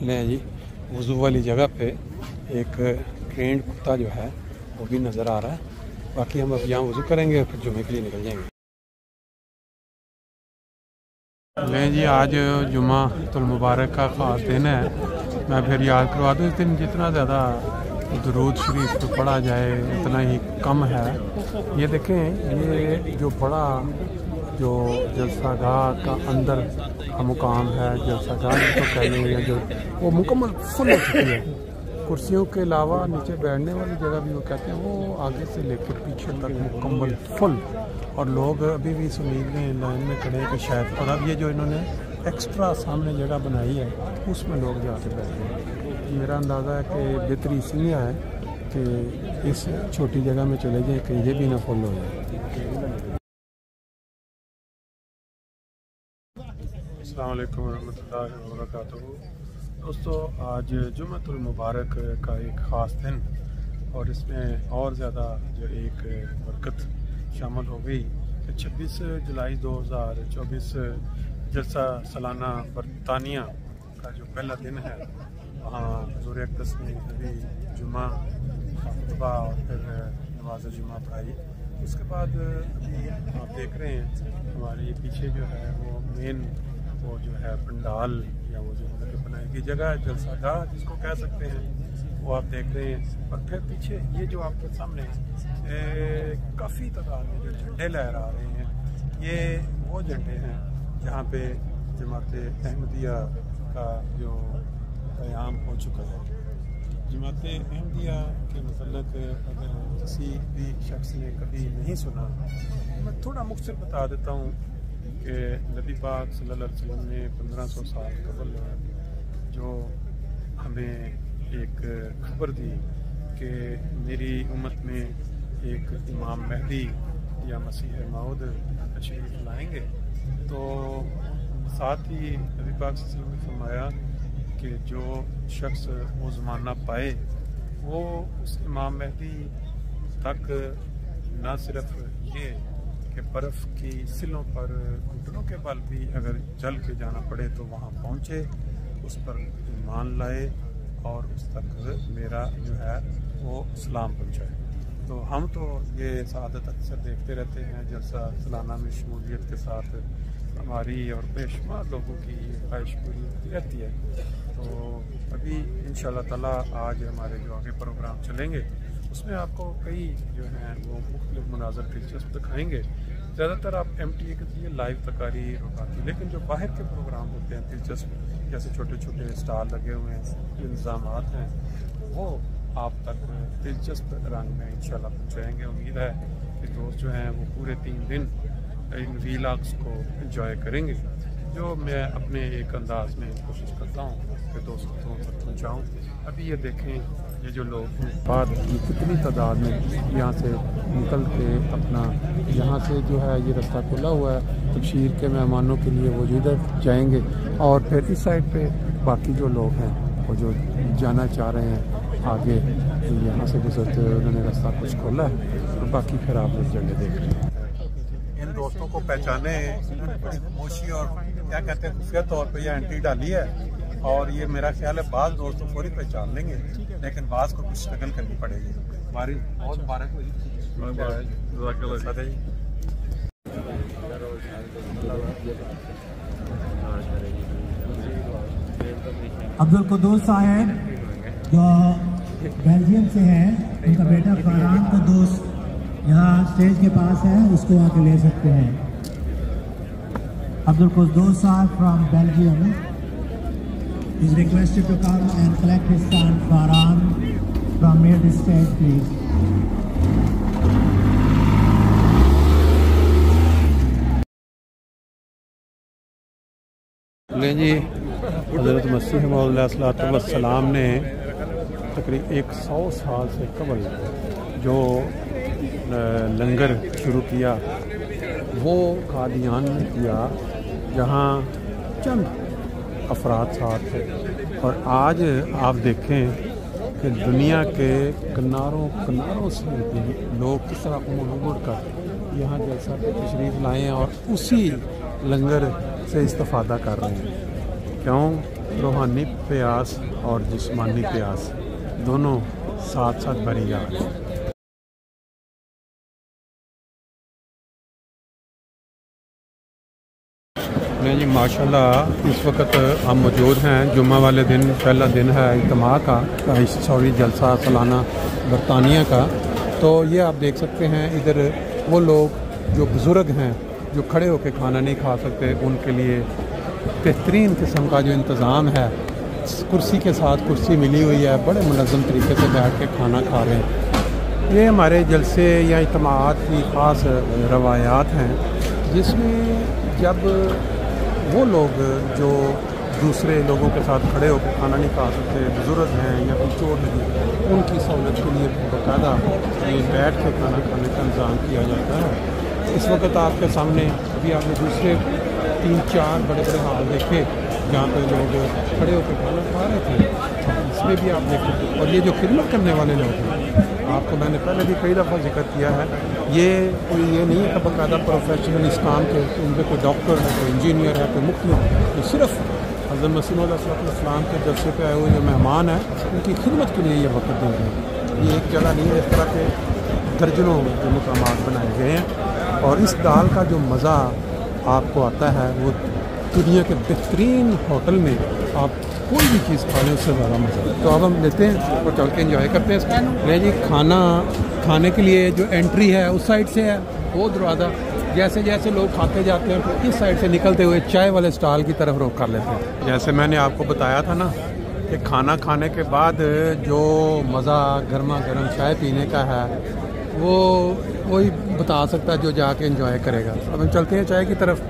ले जी वज़ू वाली जगह पे एक ट्रेंड कुत्ता जो है वो भी नज़र आ रहा है। बाकी हम अब यहाँ वज़ू करेंगे और फिर जुमे के लिए निकल जाएंगे। ले जी आज जुम्मातुल मुबारक का ख़ास दिन है। मैं फिर याद करवा दूँ, इस दिन जितना ज़्यादा दुरूद शरीफ तो पढ़ा जाए उतना ही कम है। ये देखें, ये जो बड़ा जो जलसागाह का अंदर का मुकाम है, जलसागाह तो कहने हैं जो वो मुकम्मल फुल हो चुकी है। कुर्सियों के अलावा नीचे बैठने वाली जगह भी वो कहते हैं वो आगे से लेकर पीछे तक मुकम्मल फुल, और लोग अभी भी इस उम्मीद में लाइन में खड़े हैं कि शायद, और अब ये जो इन्होंने एक्स्ट्रा सामने जगह बनाई है उसमें लोग जाके बैठे हैं। मेरा अंदाज़ा है कि बेहतरी इसलिए है कि इस छोटी जगह में चले जाएँ कि ये भी ना फुल हो जाए। अस्सलाम वालेकुम रहमतुल्लाहि व बरकातुहू। दोस्तों, आज जुम्मतुल मुबारक का एक ख़ास दिन, और इसमें और ज़्यादा जो एक बरकत शामिल हो गई कि 26 जुलाई 2024 जलसा सालाना बरतानिया का जो पहला दिन है, वहाँ हुज़ूर अक़दस ने अभी जुम्मा खुतबा और फिर नमाज जुम्मा पढ़ाई। उसके बाद अभी आप देख रहे हैं हमारे पीछे जो है वो मेन वो जो है पंडाल या वो जो बनाई गई जगह है, जलसागाह जिसको कह सकते हैं, वो आप देख रहे हैं। और फिर पीछे ये जो आपके सामने काफ़ी तादाद में जो झंडे लहरा रहे हैं, ये वो झंडे हैं जहाँ पे जमात अहमदिया का जो क़याम हो चुका है। जमात अहमदिया के मतलब अगर किसी भी शख्स ने कभी नहीं सुना, मैं थोड़ा मुख्तसर बता देता हूँ कि नबी पाक सल्लल्लाहु अलैहि वसल्लम ने 1500 साल कबल जो हमें एक खबर दी कि मेरी उम्मत में एक इमाम महदी या मसीह मऊद तशरीफ़ लाएंगे, तो साथ ही नबी पाक सल्लल्लाहु अलैहि वसल्लम ने फरमाया कि जो शख्स वो ज़माना पाए वो उस इमाम महदी तक न सिर्फ ये कि बर्फ़ की सिलों पर घुटनों के बल भी अगर चल के जाना पड़े तो वहाँ पहुँचे, उस पर ईमान लाए और उस तक मेरा जो है वो इस्लाम पहुँचाए। तो हम तो ये सआदत अक्सर देखते रहते हैं, जलसा सालाना में शमूलियत के साथ हमारी और बेशुमार लोगों की ख्वाहिश पूरी होती रहती है। तो अभी इंशाअल्लाह ताला आज हमारे जो आगे प्रोग्राम चलेंगे उसमें आपको कई जो हैं वो मुख्तलिफ मनाज़र दिलचस्प दिखाएंगे। ज़्यादातर आप MTA के लिए लाइव तकारीर होती, लेकिन जो बाहर के प्रोग्राम होते हैं दिलचस्प, जैसे छोटे छोटे स्टॉल लगे हुए हैं, जो इंतज़ामात हैं, वो आप तक दिलचस्प रंग में इंशाल्लाह पहुँचाएँगे। उम्मीद है कि दोस्त जो हैं वो पूरे 3 दिन इन वीलॉग्स को एंजॉय करेंगे, जो मैं अपने एक अंदाज में कोशिश करता हूँ कि दोस्तों तक पहुँचाऊँ। अभी ये देखें, ये जो लोग हैं बाद की कितनी तादाद में यहाँ से निकल के अपना, यहाँ से जो है ये रास्ता खुला हुआ है तबशीर के मेहमानों के लिए, वो इधर जाएंगे और फिर इस साइड पे बाकी जो लोग हैं वो जो जाना चाह रहे हैं आगे, यहाँ से गुजरते हुए उन्होंने रास्ता कुछ खोला है, और बाकी फिर आप लोग झंडे देख रहे हैं। इन दोस्तों को पहचाने बड़ी खामोशी और क्या कहते हैं खुफिया तौर पर यह एंट्री डाली है, और ये मेरा ख्याल है बाज़ दोस्तों को ही पहचान लेंगे, लेकिन बाज़ को कुछ स्ट्रगल करनी पड़ेगी। हमारी बहुत मुबारक हुई। अब्दुल कुद्दूस साहब जो बेल्जियम से हैं, उनका बेटा फरहान कुद्दूस यहाँ स्टेज के पास है, उसको आके ले सकते हैं। अब्दुल कुद्दूस साहब from Belgium is requested to come and collect his son Farhan from near the stage, please. ले जी, हज़रत मसीह मौद अलैहिस्सलाम ने तकरीबन 100 साल से कबल जो लंगर शुरू किया वो कादियान में किया, जहाँ चंद अफराद साथ थे, और आज आप देखें कि दुनिया के किनारों से लोग किस तरह उमड़ कर यहाँ जलसा पे तशरीफ़ लाए हैं और उसी लंगर से इस्तेफ़ादा कर रहे हैं। क्यों रूहानी प्यास और जिस्मानी प्यास दोनों साथ साथ भरी जा रही है। नहीं जी, माशाल्लाह इस वक्त हम मौजूद हैं जुम्मा वाले दिन, पहला दिन है इज्तिमा का, सॉरी जलसा सालाना बरतानिया का। तो ये आप देख सकते हैं इधर वो लोग जो बुज़ुर्ग हैं जो खड़े होकर खाना नहीं खा सकते, उनके लिए बेहतरीन किस्म का जो इंतज़ाम है, कुर्सी के साथ कुर्सी मिली हुई है, बड़े मुनज़्ज़म तरीके से बैठ के खाना खा रहे हैं। ये हमारे जलसे या इज्तिमात की ख़ास रवायात हैं, जिसमें जब वो लोग जो दूसरे लोगों के साथ खड़े होकर खाना नहीं खा सकते, बुज़ुर्ग हैं या कोई चोट लगी, उनकी सहूलत के लिए बाकायदा बैठ के खाना खाने का इंतज़ाम किया जाता है। इस वक्त आपके सामने अभी आपने दूसरे 3-4 बड़े बड़े हाल देखे जहाँ पे लोग खड़े होकर खाना खा रहे थे, इसमें भी आप देखें। और ये जो खिदमत करने वाले लोग हैं, आपको मैंने पहले भी कई दफ़ा जिक्र किया है, ये कोई ये नहीं है कि बाकायदा प्रोफेशनल इस काम के, उनमें कोई डॉक्टर है, कोई इंजीनियर है, कोई मुख्य है, ये सिर्फ हज़रत मसीह अलैहिस्सलाम के जलसे पे आए हुए जो मेहमान हैं उनकी खिदमत के लिए ये वक्त दे रहे हैं। ये एक जगह नहीं है, इस तरह के दर्जनों जो मकामात बनाए गए हैं। और इस दाल का जो मज़ा आपको आता है वो दुनिया के बेहतरीन होटल में आप कोई भी चीज़ खा लें उससे ज़्यादा मज़ा। तो अब हम लेते हैं और चल के एंजॉय करते हैं। नहीं जी, खाना खाने के लिए जो एंट्री है उस साइड से है, वो दरवाज़ा, जैसे जैसे लोग खाते जाते हैं तो इस साइड से निकलते हुए चाय वाले स्टॉल की तरफ रुख कर लेते हैं। जैसे मैंने आपको बताया था ना कि खाना खाने के बाद जो मज़ा गर्मा गर्म चाय पीने का है वो वही बता सकता है जो जाके एंजॉय करेगा। अब हम चलते हैं चाय की तरफ।